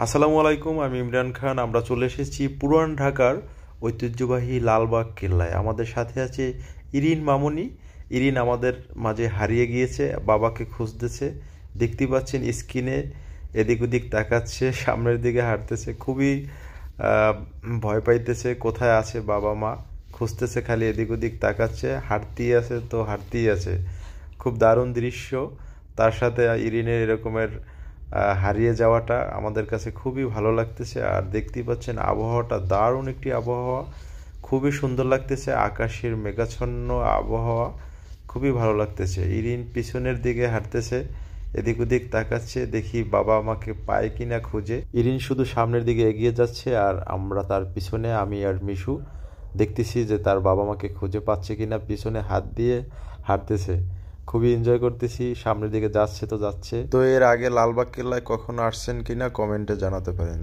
আসসালামু আলাইকুম, আমি ইমরান খান। আমরা চলে এসেছি পুরান ঢাকার ঐতিহ্যবাহী লালবাগ কেল্লায়। আমাদের সাথে আছে ইরিন মামুনি। ইরিন আমাদের মাঝে হারিয়ে গিয়েছে, বাবাকে খুঁজতেছে। দেখতে পাচ্ছেন স্ক্রিনে এদিক ওদিক তাকাচ্ছে, সামনের দিকে হাঁটতেছে, খুবই আহ, ভয় পাইতেছে। কোথায় আছে বাবা মা খুঁজতেছে, খালি এদিক ওদিক তাকাচ্ছে, হাঁটতেই আছে তো হাঁটতেই আছে। খুব দারুণ দৃশ্য। তার সাথে ইরিনের এরকমের হারিয়ে যাওয়াটা আমাদের কাছে খুবই ভালো লাগতেছে। আর দেখতেই পাচ্ছেন আবহাওয়াটা দারুণ একটি আবহাওয়া, খুবই সুন্দর লাগতেছে। আকাশের মেঘাচ্ছন্ন আবহাওয়া, খুবই ভালো লাগতেছে। ইরিন পিছনের দিকে হাঁটতেছে, এদিক ওদিক তাকাচ্ছে, দেখি বাবা আমাকে পায় কিনা খুঁজে। ইরিন শুধু সামনের দিকে এগিয়ে যাচ্ছে আর আমরা তার পিছনে, আমি আর মিশু দেখতেছি যে তার বাবা মাকে খুঁজে পাচ্ছে কিনা। পিছনে হাত দিয়ে হাঁটতেছে, খুবই এনজয় করতেছি। সামনের দিকে যাচ্ছে তো যাচ্ছে। তো এর আগে লালবাগ কেল্লায় কখনো আসছেন কিনা কমেন্টে জানাতে পারেন।